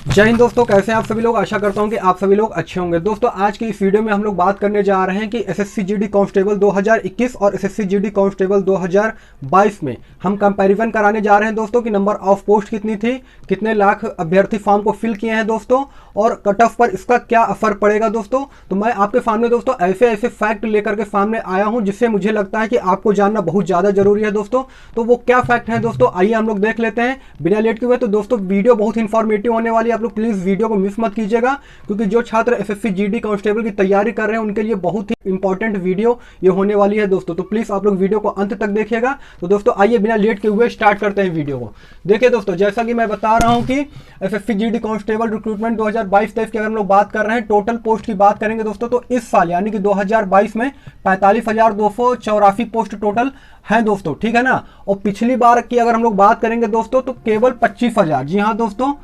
जय हिंद दोस्तों, कैसे हैं आप सभी लोग। आशा करता हूं कि आप सभी लोग अच्छे होंगे। दोस्तों आज की इस वीडियो में हम लोग बात करने जा रहे हैं कि एसएससी जीडी कांस्टेबल 2021 और एसएससी जीडी कांस्टेबल 2022 में हम कंपैरिजन कराने जा रहे हैं दोस्तों कि नंबर ऑफ पोस्ट कितनी थी, कितने लाख अभ्यर्थी फॉर्म को फिल किए हैं दोस्तों, और कट ऑफ पर इसका क्या असर पड़ेगा दोस्तों। तो मैं आपके सामने दोस्तों ऐसे ऐसे फैक्ट लेकर के सामने आया हूं जिससे मुझे लगता है कि आपको जानना बहुत ज़्यादा जरूरी है दोस्तों। तो वो क्या फैक्ट है दोस्तों, आइए हम लोग देख लेते हैं बिना लेट के हुए। तो दोस्तों वीडियो बहुत इंफॉर्मेटिव होने वाली है, आप लोग प्लीज़ वीडियो को मिस मत कीजिएगा, क्योंकि जो छात्र एसएससी जीडी कांस्टेबल की तैयारी कर रहे हैं उनके लिए बहुत ही इंपॉर्टेंट वीडियो ये होने वाली है दोस्तों। तो प्लीज़ आप लोग वीडियो को अंत तक देखिएगा। तो दोस्तों आइए बिना लेट के हुए स्टार्ट करते हैं वीडियो को। देखिए दोस्तों, जैसा कि मैं बता रहा हूं कि एसएससी जीडी कांस्टेबल रिक्रूटमेंट 2022-23 की अगर हम लोग बात कर रहे हैं, टोटल पोस्ट की बात करेंगे दोस्तों, तो इस साल यानी कि 2022 में 45,284 पोस्ट टोटल हैं दोस्तों, ठीक है ना। और पिछली बार की अगर हम लोग बात करेंगे दोस्तों तो केवल 25,000, जी हाँ दोस्तों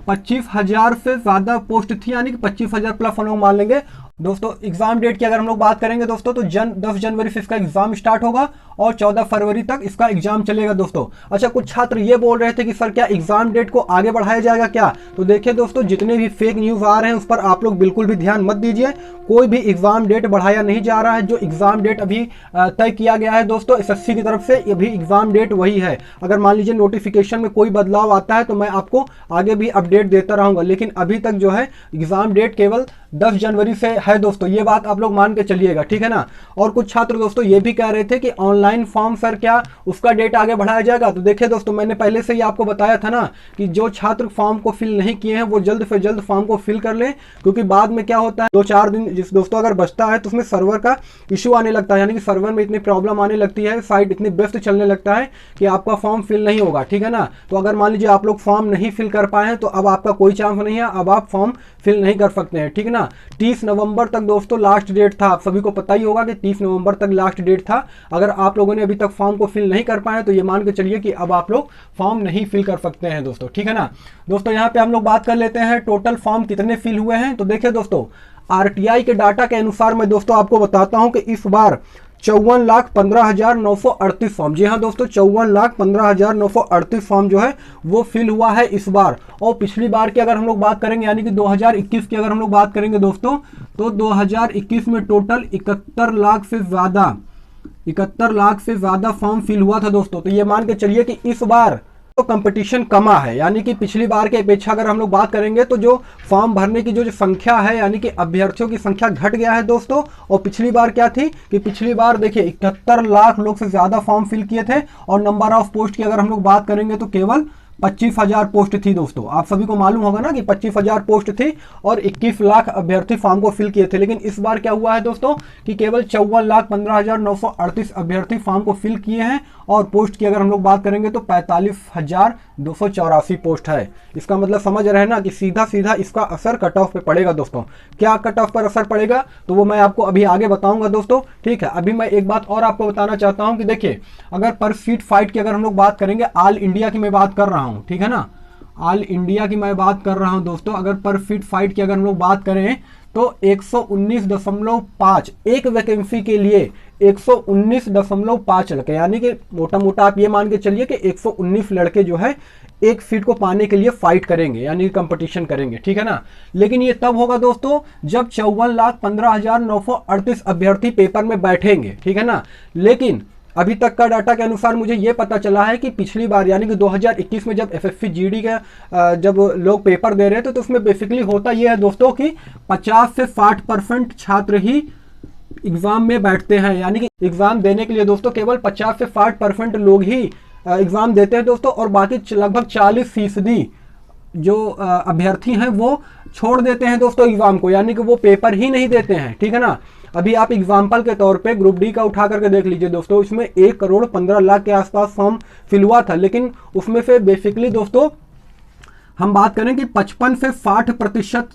25,000 से ज्यादा पोस्ट थी, यानी कि 25,000 प्लस हम लोग मान लेंगे दोस्तों। एग्जाम डेट की अगर हम लोग बात करेंगे दोस्तों तो 10 जनवरी से इसका एग्जाम स्टार्ट होगा और 14 फरवरी तक इसका एग्जाम चलेगा दोस्तों। अच्छा, कुछ छात्र ये बोल रहे थे कि सर क्या एग्जाम डेट को आगे बढ़ाया जाएगा क्या। तो देखिए दोस्तों, जितने भी फेक न्यूज आ रहे हैं उस पर आप लोग बिल्कुल भी ध्यान मत दीजिए। कोई भी एग्जाम डेट बढ़ाया नहीं जा रहा है। जो एग्जाम डेट अभी तय किया गया है दोस्तों एसएससी की तरफ से, अभी एग्जाम डेट वही है। अगर मान लीजिए नोटिफिकेशन में कोई बदलाव आता है तो मैं आपको आगे भी अपडेट देता रहूंगा, लेकिन अभी तक जो है एग्जाम डेट केवल 10 जनवरी से है दोस्तों। ये बात आप लोग मान के चलिएगा, ठीक है ना। और कुछ छात्र दोस्तों ये भी कह रहे थे कि ऑनलाइन फॉर्म सर क्या उसका डेट आगे बढ़ाया जाएगा। तो देखिए दोस्तों, मैंने पहले से ही आपको बताया था ना कि जो छात्र फॉर्म को फिल नहीं किए हैं वो जल्द से जल्द फॉर्म को फिल कर लें, क्योंकि बाद में क्या होता है 2-4 दिन जिस दोस्तों अगर बचता है तो उसमें सर्वर का इशू आने लगता है, यानी कि सर्वर में इतनी प्रॉब्लम आने लगती है, साइट इतनी व्यस्त चलने लगता है कि आपका फॉर्म फिल नहीं होगा, ठीक है ना। तो अगर मान लीजिए आप लोग फॉर्म नहीं फिल कर पाए हैं तो अब आपका कोई चांस नहीं है, अब आप फॉर्म फिल नहीं कर सकते हैं, ठीक है ना। 30 नवंबर तक दोस्तों लास्ट डेट था, आप सभी को पता ही होगा कि 30 नवंबर तक लास्ट डेट था। अगर आप लोगों ने अभी तक फॉर्म को फिल नहीं कर पाए तो ये मान के चलिए कि अब आप लोग फॉर्म नहीं फिल कर सकते हैं दोस्तों, ठीक है ना। दोस्तों यहाँ पे हम लोग बात कर लेते हैं टोटल फॉर्म कितने फिल हुए हैं। तो देखिए दोस्तों, आरटीआई के डाटा के अनुसार मैं दोस्तों आपको बताता हूं कि इस बार 54,15,938 फॉर्म, जी हाँ दोस्तों 54,15,938 फॉर्म जो है वो फिल हुआ है इस बार। और पिछली बार की अगर हम लोग बात करेंगे यानी कि 2021 की अगर हम लोग बात करेंगे दोस्तों तो 2021 में टोटल 71 लाख से ज्यादा फॉर्म फिल हुआ था दोस्तों। तो ये मान के चलिए कि इस बार तो कंपटीशन कमा है, यानी कि पिछली बार के अपेक्षा अगर हम लोग बात करेंगे तो जो फॉर्म भरने की जो संख्या है यानी कि अभ्यर्थियों की संख्या घट गया है दोस्तों। और पिछली बार क्या थी कि पिछली बार देखिए 71 लाख लोग से ज्यादा फॉर्म फिल किए थे, और नंबर ऑफ पोस्ट की अगर हम लोग बात करेंगे तो केवल 25,000 पोस्ट थी दोस्तों। आप सभी को मालूम होगा ना कि 25,000 पोस्ट थी और 21 लाख अभ्यर्थी फॉर्म को फिल किए थे। लेकिन इस बार क्या हुआ है दोस्तों कि केवल 54,15,938 अभ्यर्थी फॉर्म को फिल किए हैं, और पोस्ट की अगर हम लोग बात करेंगे तो 45,284 पोस्ट है। इसका मतलब समझ रहे हैं ना कि सीधा सीधा इसका असर कट ऑफ पे पड़ेगा दोस्तों। क्या कट ऑफ पर असर पड़ेगा तो वो मैं आपको अभी आगे बताऊंगा दोस्तों, ठीक है। अभी मैं एक बात और आपको बताना चाहता हूं कि देखिए, अगर पर सीट फाइट की अगर हम लोग बात करेंगे, ऑल इंडिया की मैं बात कर रहा हूं, ठीक है ना, ऑल इंडिया की मैं बात कर रहा हूं दोस्तों। अगर पर फीट फाइट की अगर हम लोग बात करें तो 119.5 एक वैकेंसी के लिए 119.5 लड़के, यानी कि मोटा मोटा आप ये मान के चलिए कि 119 लड़के जो है एक सीट को पाने के लिए फाइट करेंगे, यानी कंपटीशन करेंगे, ठीक है ना। लेकिन ये तब होगा दोस्तों जब 54,15,938 अभ्यर्थी पेपर में बैठेंगे, ठीक है ना। लेकिन अभी तक का डाटा के अनुसार मुझे ये पता चला है कि पिछली बार यानी कि 2021 में जब एसएससी जीडी का जब लोग पेपर दे रहे थे तो उसमें बेसिकली होता ये है दोस्तों कि 50 से 60% छात्र ही एग्जाम में बैठते हैं, यानी कि एग्जाम देने के लिए दोस्तों केवल 50 से 60% लोग ही एग्जाम देते हैं दोस्तों, और बाकी लगभग 40% जो अभ्यर्थी हैं वो छोड़ देते हैं दोस्तों एग्जाम को, यानी कि वो पेपर ही नहीं देते हैं, ठीक है ना। अभी आप एग्जाम्पल के तौर पे ग्रुप डी का उठा करके देख लीजिए दोस्तों, इसमें 1,15,00,000 के आसपास फॉर्म फिल हुआ था, लेकिन उसमें से बेसिकली दोस्तों हम बात करें कि 55 से 60%,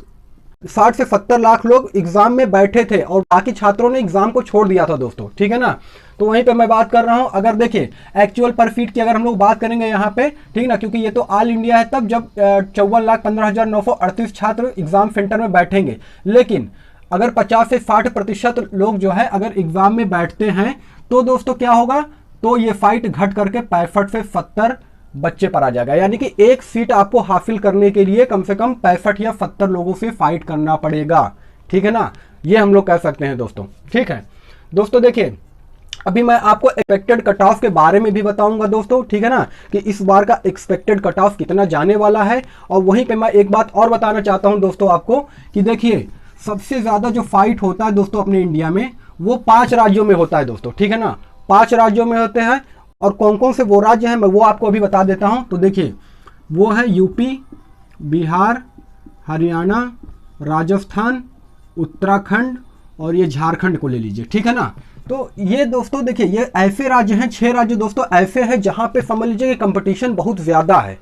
60 से 70 लाख लोग एग्जाम में बैठे थे और बाकी छात्रों ने एग्जाम को छोड़ दिया था दोस्तों, ठीक है ना। तो वहीं पे मैं बात कर रहा हूं, अगर देखिए एक्चुअल पर फीट की अगर हम लोग बात करेंगे यहाँ पे, ठीक ना, क्योंकि ये तो ऑल इंडिया है, तब जब 54,15,938 छात्र एग्जाम सेंटर में बैठेंगे। लेकिन अगर 50 से 60% लोग जो है अगर एग्जाम में बैठते हैं तो दोस्तों क्या होगा, तो ये फाइट घट करके 65 से 70 बच्चे पर आ जाएगा। यानी कि एक सीट आपको हासिल करने के लिए कम से कम 65 या 70 लोगों से फाइट करना पड़ेगा, ठीक है ना, ये हम लोग कह सकते हैं दोस्तों। ठीक है दोस्तों, देखिए अभी मैं आपको एक्सपेक्टेड कट ऑफ के बारे में भी बताऊंगा दोस्तों, ठीक है ना, कि इस बार का एक्सपेक्टेड कट ऑफ कितना जाने वाला है। और वहीं पे मैं एक बात और बताना चाहता हूं दोस्तों आपको कि देखिए सबसे ज्यादा जो फाइट होता है दोस्तों अपने इंडिया में वो 5 राज्यों में होता है दोस्तों, ठीक है ना, 5 राज्यों में होते हैं। और कौन कौन से वो राज्य हैं मैं वो आपको अभी बता देता हूं। तो देखिए वो है यूपी, बिहार, हरियाणा, राजस्थान, उत्तराखंड और ये झारखंड को ले लीजिए, ठीक है ना। तो ये दोस्तों देखिए ये ऐसे राज्य हैं, 6 राज्य दोस्तों ऐसे हैं जहां पे समझ लीजिए कि कंपटीशन बहुत ज्यादा है,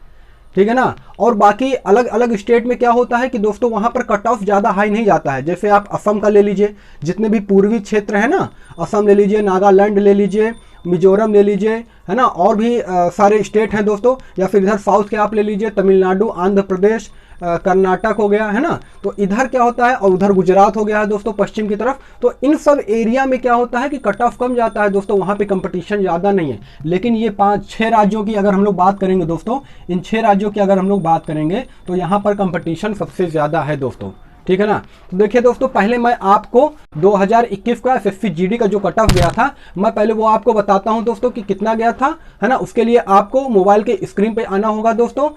ठीक है ना। और बाकी अलग अलग स्टेट में क्या होता है कि दोस्तों वहां पर कट ऑफ ज्यादा हाई नहीं जाता है। जैसे आप असम का ले लीजिए, जितने भी पूर्वी क्षेत्र है ना, असम ले लीजिए, नागालैंड ले लीजिए, मिजोरम ले लीजिए, है ना, और भी सारे स्टेट हैं दोस्तों। या फिर इधर साउथ के आप ले लीजिए, तमिलनाडु, आंध्र प्रदेश, कर्नाटक हो गया, है ना। तो इधर क्या होता है, और उधर गुजरात हो गया है दोस्तों पश्चिम की तरफ। तो इन सब एरिया में क्या होता है कि कट ऑफ कम जाता है दोस्तों, वहां पे कंपटीशन ज़्यादा नहीं है। लेकिन ये 5-6 राज्यों की अगर हम लोग बात करेंगे दोस्तों, इन 6 राज्यों की अगर हम लोग बात करेंगे तो यहाँ पर कंपटीशन सबसे ज़्यादा है दोस्तों, ठीक है ना। तो देखिए दोस्तों पहले मैं आपको 2021 का एसएससी जीडी का जो कट ऑफ गया था, मैं पहले वो आपको बताता हूं दोस्तों कि कितना गया था, है ना। उसके लिए आपको मोबाइल के स्क्रीन पे आना होगा दोस्तों।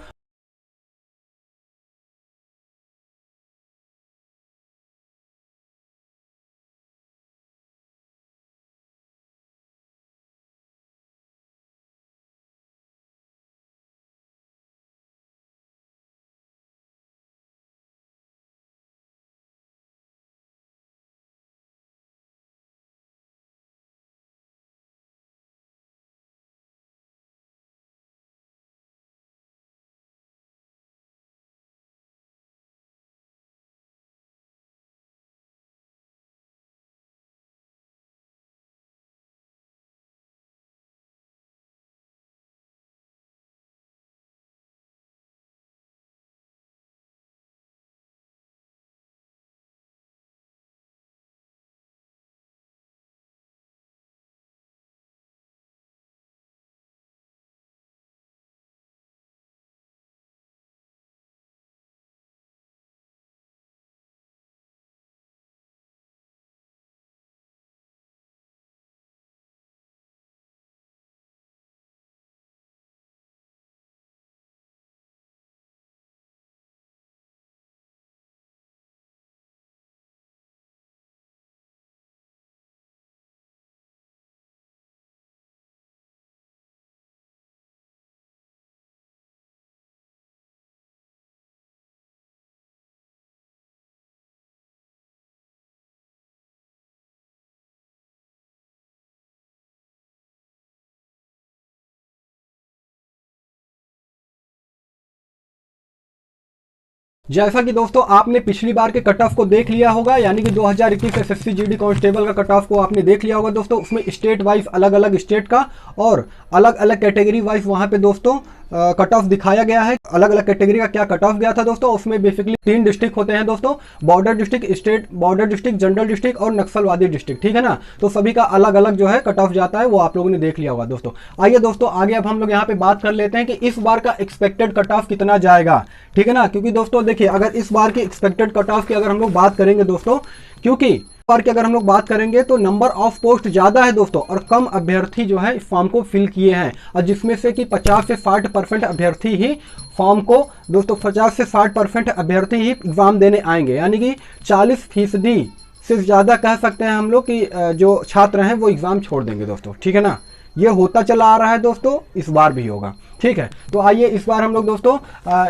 जैसा कि दोस्तों आपने पिछली बार के कट ऑफ को देख लिया होगा, यानी कि 2021 एसएससी जीडी कांस्टेबल का कट ऑफ को आपने देख लिया होगा दोस्तों। उसमें स्टेट वाइज अलग अलग स्टेट का और अलग अलग कैटेगरी वाइज वहां पे दोस्तों कट ऑफ दिखाया गया है। अलग अलग कैटेगरी का क्या कट ऑफ गया था दोस्तों, उसमें बेसिकली 3 डिस्ट्रिक्ट होते हैं दोस्तों, border district, state border district, general district और नक्सलवादी डिस्ट्रिक्ट, ठीक है ना। तो सभी का अलग अलग जो है कट ऑफ जाता है, वो आप लोगों ने देख लिया होगा दोस्तों। आइए दोस्तों आगे अब हम लोग यहाँ पे बात कर लेते हैं कि इस बार का एक्सपेक्टेड कट ऑफ कितना जाएगा, ठीक है ना। क्योंकि दोस्तों देखिए अगर इस बार की एक्सपेक्टेड कट ऑफ की अगर हम लोग बात करेंगे दोस्तों, क्योंकि बार की अगर हम लोग बात करेंगे तो नंबर ऑफ पोस्ट ज़्यादा है दोस्तों और कम अभ्यर्थी जो है इस फॉर्म को फिल किए हैं, और जिसमें से कि 50 से 60% अभ्यर्थी ही फॉर्म को दोस्तों 50 से 60% अभ्यर्थी ही एग्ज़ाम देने आएंगे। यानी कि 40% से ज़्यादा कह सकते हैं हम लोग कि जो छात्र हैं वो एग्ज़ाम छोड़ देंगे दोस्तों, ठीक है ना। ये होता चला आ रहा है दोस्तों, इस बार भी होगा, ठीक है। तो आइए इस बार हम लोग दोस्तों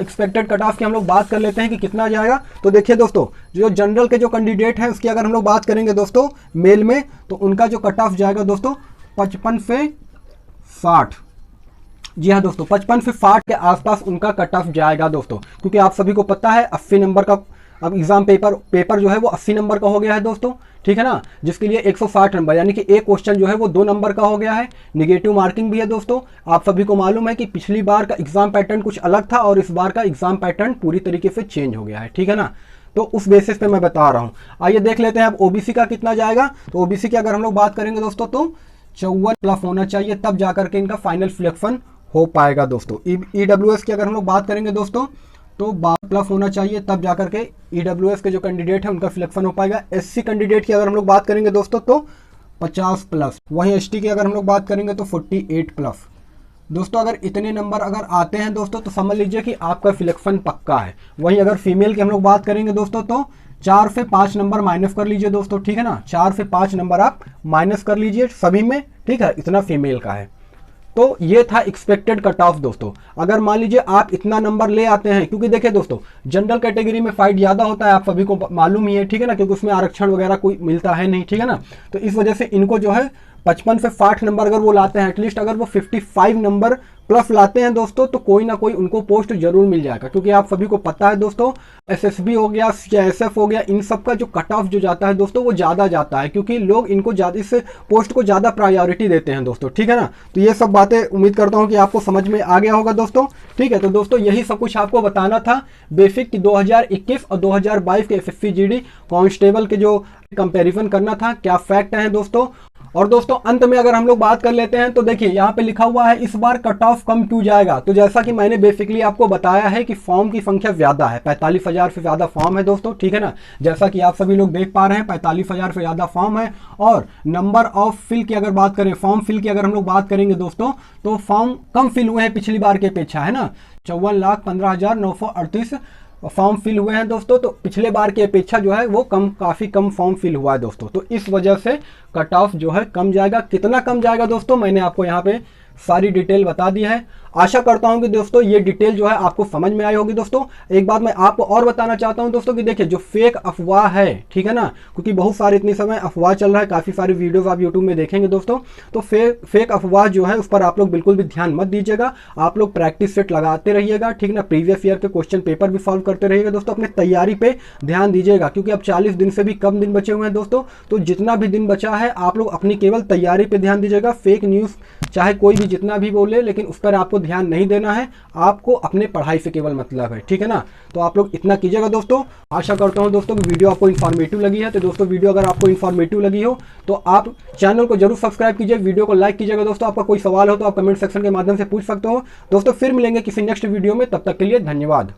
एक्सपेक्टेड कट ऑफ की हम लोग बात कर लेते हैं कि कितना जाएगा। तो देखिए दोस्तों जो जनरल के जो कैंडिडेट हैं उसकी अगर हम लोग बात करेंगे दोस्तों मेल में, तो उनका जो कट ऑफ जाएगा दोस्तों 55 से 60। जी हाँ दोस्तों 55 से 60 के आसपास उनका कट ऑफ जाएगा दोस्तों। क्योंकि आप सभी को पता है 80 नंबर का अब एग्जाम पेपर जो है वो 80 नंबर का हो गया है दोस्तों, ठीक है ना। जिसके लिए 160 नंबर, यानी कि एक क्वेश्चन जो है वो 2 नंबर का हो गया है। निगेटिव मार्किंग भी है दोस्तों। आप सभी को मालूम है कि पिछली बार का एग्जाम पैटर्न कुछ अलग था और इस बार का एग्जाम पैटर्न पूरी तरीके से चेंज हो गया है, ठीक है ना। तो उस बेसिस पे मैं बता रहा हूँ। आइए देख लेते हैं अब ओबीसी का कितना जाएगा। तो ओबीसी की अगर हम लोग बात करेंगे दोस्तों तो 54 प्लस होना चाहिए, तब जाकर के इनका फाइनल सिलेक्शन हो पाएगा दोस्तों। EWS की अगर हम लोग बात करेंगे दोस्तों तो 12+ होना चाहिए, तब जाकर के EWS के जो कैंडिडेट है उनका सिलेक्शन हो पाएगा। SC कैंडिडेट की अगर हम लोग बात करेंगे दोस्तों तो 50+, वहीं ST की अगर हम लोग बात करेंगे तो 48+। दोस्तों अगर इतने नंबर अगर आते हैं दोस्तों तो समझ लीजिए कि आपका सिलेक्शन पक्का है। वहीं अगर फीमेल की हम लोग बात करेंगे दोस्तों तो 4 से 5 नंबर माइनस कर लीजिए दोस्तों, ठीक है ना, 4 से 5 नंबर आप माइनस कर लीजिए सभी में, ठीक है, इतना फीमेल का है। तो ये था एक्सपेक्टेड कट ऑफ दोस्तों। अगर मान लीजिए आप इतना नंबर ले आते हैं, क्योंकि देखिए दोस्तों जनरल कैटेगरी में फाइट ज़्यादा होता है, आप सभी को मालूम ही है, ठीक है ना, क्योंकि उसमें आरक्षण वगैरह कोई मिलता है नहीं, ठीक है ना। तो इस वजह से इनको जो है 55 से 60 नंबर अगर वो लाते हैं, एटलीस्ट अगर वो 55 नंबर प्लस लाते हैं दोस्तों, तो कोई ना कोई उनको पोस्ट जरूर मिल जाएगा। क्योंकि आप सभी को पता है दोस्तों SSB हो गया, CISF हो गया, इन सब का जो कट ऑफ जो जाता है दोस्तों वो ज़्यादा जाता है, क्योंकि लोग इनको ज़्यादा, इस पोस्ट को ज़्यादा प्रायोरिटी देते हैं दोस्तों, ठीक है ना। तो ये सब बातें उम्मीद करता हूँ कि आपको समझ में आ गया होगा दोस्तों, ठीक है। तो दोस्तों यही सब कुछ आपको बताना था बेसिक कि 2021 और 2022 के SSC GD कांस्टेबल के जो कंपैरिजन करना था, क्या फैक्ट है दोस्तों। और दोस्तों अंत में अगर हम लोग बात कर लेते हैं तो देखिए यहाँ पे लिखा हुआ है इस बार कट ऑफ कम क्यों जाएगा। तो जैसा कि मैंने बेसिकली आपको बताया है कि फॉर्म की संख्या ज़्यादा है, 45,000 से ज़्यादा फॉर्म है दोस्तों, ठीक है ना। जैसा कि आप सभी लोग देख पा रहे हैं 45,000 से ज़्यादा फॉर्म है। और नंबर ऑफ फिल की अगर बात करें, फॉर्म फिल की अगर हम लोग बात करेंगे दोस्तों तो फॉर्म कम फिल हुए हैं पिछली बार की अपेक्षा, है ना। 54,15,938 फॉर्म फिल हुए हैं दोस्तों। तो पिछले बार की अपेक्षा जो है वो काफ़ी कम फॉर्म फिल हुआ है दोस्तों। तो इस वजह से कट ऑफ जो है कम जाएगा। कितना कम जाएगा दोस्तों मैंने आपको यहाँ पे सारी डिटेल बता दी है। आशा करता हूं कि दोस्तों ये डिटेल जो है आपको समझ में आई होगी दोस्तों। एक बात मैं आपको और बताना चाहता हूं दोस्तों कि देखिए जो फेक अफवाह है, ठीक है ना, क्योंकि बहुत सारे इतनी समय अफवाह चल रहा है, काफ़ी सारी वीडियोस आप यूट्यूब में देखेंगे दोस्तों। तो फेक अफवाह जो है उस पर आप लोग बिल्कुल भी ध्यान मत दीजिएगा। आप लोग प्रैक्टिस सेट लगाते रहिएगा, ठीक ना, प्रीवियस ईयर के क्वेश्चन पेपर भी सॉल्व करते रहिएगा दोस्तों। अपनी तैयारी पे ध्यान दीजिएगा, क्योंकि अब 40 दिन से भी कम दिन बचे हुए हैं दोस्तों। तो जितना भी दिन बचा है आप लोग अपनी केवल तैयारी पे ध्यान दीजिएगा। फेक न्यूज़ चाहे कोई भी जितना भी बोले, लेकिन उस पर आपको ध्यान नहीं देना है, आपको अपने पढ़ाई से केवल मतलब है, ठीक है ना। तो आप लोग इतना कीजिएगा दोस्तों। आशा करता हूं दोस्तों कि वीडियो आपको इन्फॉर्मेटिव लगी है। तो दोस्तों वीडियो अगर आपको इन्फॉर्मेटिव लगी हो तो आप चैनल को जरूर सब्सक्राइब कीजिए, वीडियो को लाइक कीजिएगा दोस्तों। आपका कोई सवाल हो तो आप कमेंट सेक्शन के माध्यम से पूछ सकते हो दोस्तों। फिर मिलेंगे किसी नेक्स्ट वीडियो में, तब तक के लिए धन्यवाद।